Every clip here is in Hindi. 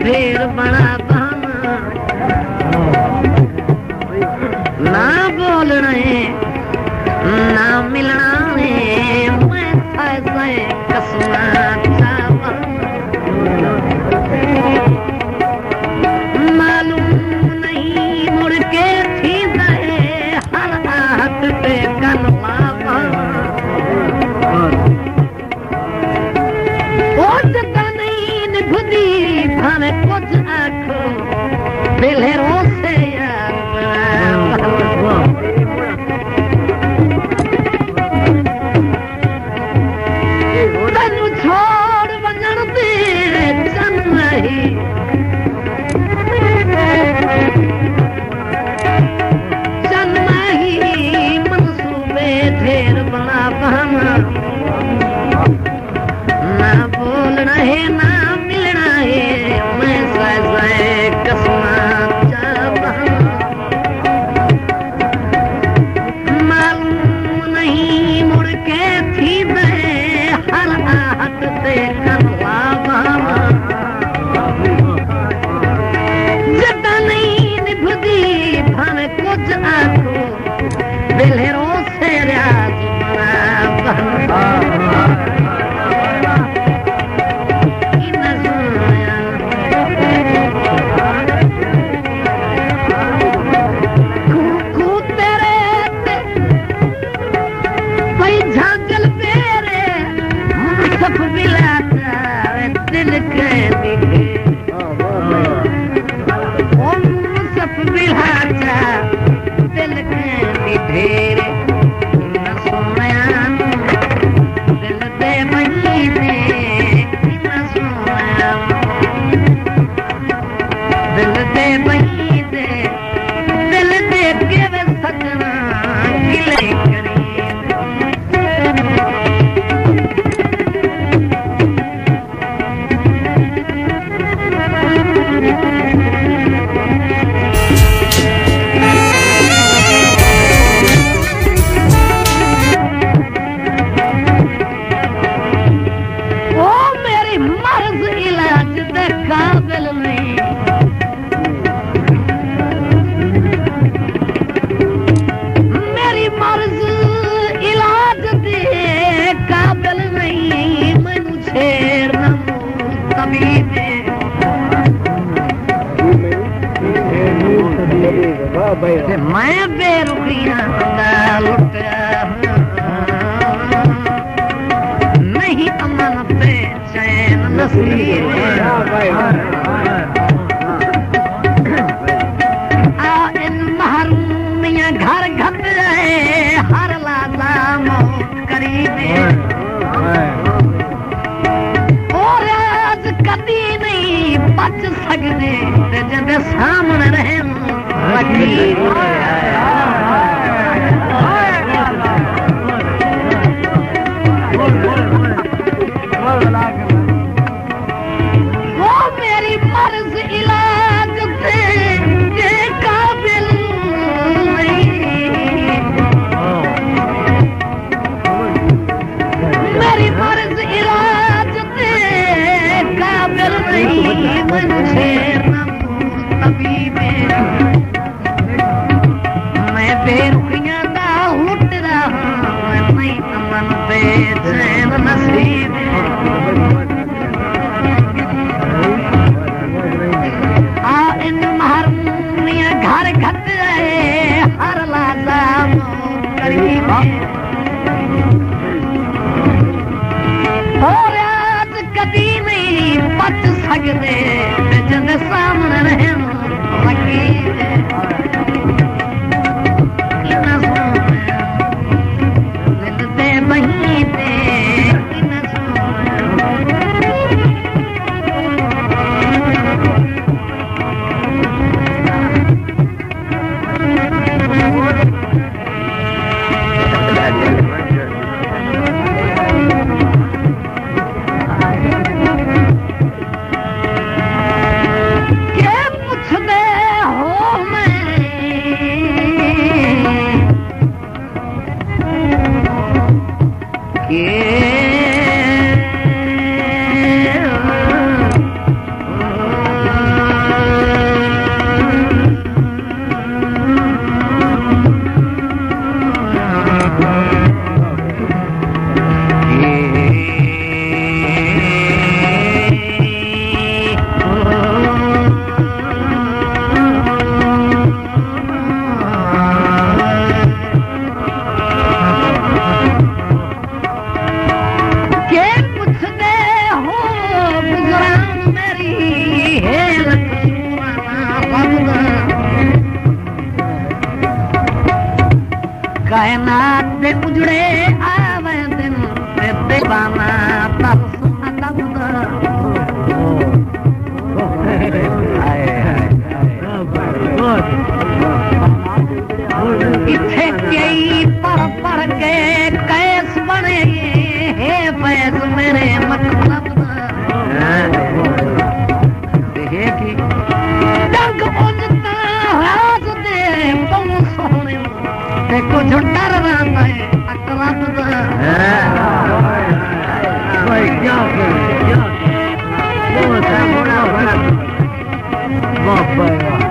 ढेर बड़ा बहाना ना बोलना है ना मिलना है मैं ऐसे कसना चाहता मालूम नहीं मुड़ के थी दे हर हाथ पे कलमा भावे कुछ आखो दिलेरों से यार तनु छोड़ वजन दे चन नहीं मनसूबे ढेर बड़ा बहाना ना बोलना है ना मिलना है मैं सजाए कसमा चाहता मालूम नहीं मुड़ के थी मैं हर आहट से करवा जटा नहीं निभदी भावे कुछ आखो दिलेरों से राज बना मैं बेरुखियां नहीं अमन पे चैन नसीब इन महरूमियां घर घट रहे हर लाला मौत करीब और आज कभी नहीं बच सकते जब सामने रहे वो मेरी मर्ज इलाज से ये काबिल नहीं मेरी मर्ज इलाज से काबिल नहीं मुझे तभी मैं बेरुखियां दा लुट रहा नहीं अमन पे चैन नसीब इन महरूमियां घर घट रहे हर लाला करीब और आज कभी नहीं बच सकते जब सामने रहे कायनात दे उजड़े आवे दिन ते दीवाना तरस अदब दा इथे कई पढ़ के कैस बने हे फैज मेरे मतलब दा जग उजता राज दे बहु सोहने ते कुछ डर रहा है अकरम दा भाई क्या बहुत है बड़ा वाह भाई वाह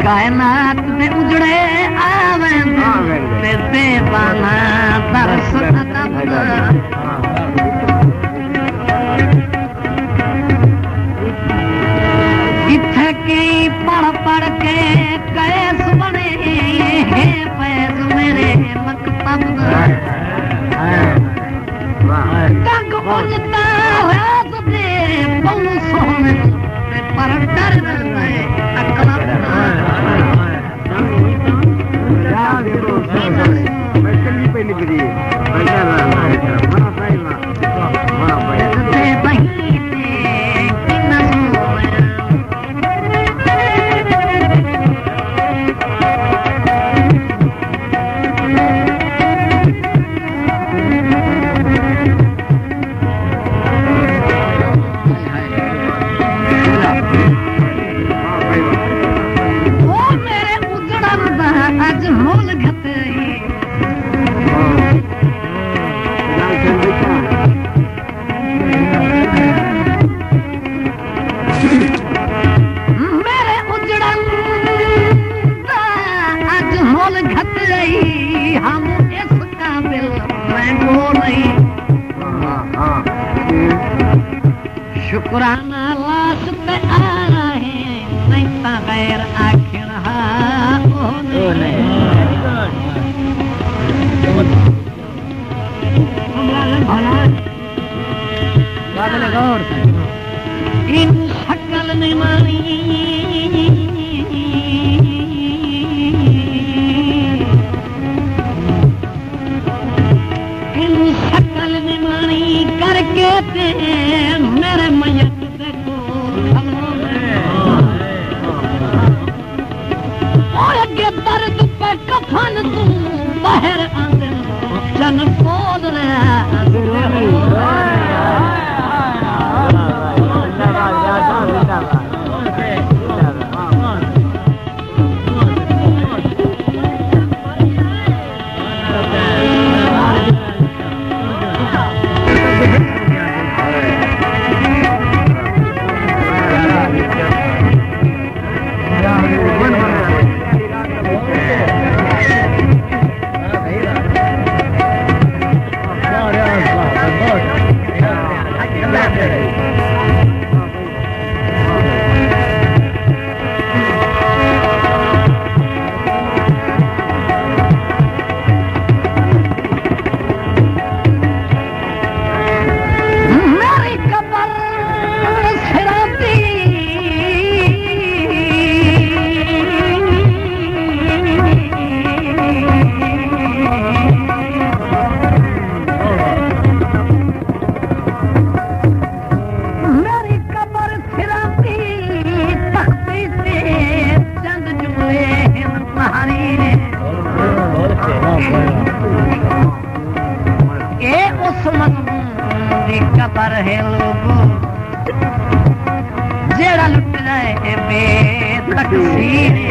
कायनात में उजड़े आवे ते दीवाना तरस अदब दा इथे कई पढ़ के कैस बने हे फैज मेरे मकतब दा तंग उजता रात दे बहु सोहने ते पर डर है अकलम पहली बड़ी शुक्राना लाश पे आ रहे नहीं तो गैर आखिर इन शक्ल में मारी इन शक्ल में मारी करके ते मेरे मैयत देखो और अगे दर्द पे कफन तू बाहर आंदे जन बोल रहा कबर है लोगो जेड़ा लुट जाए बेतकसीर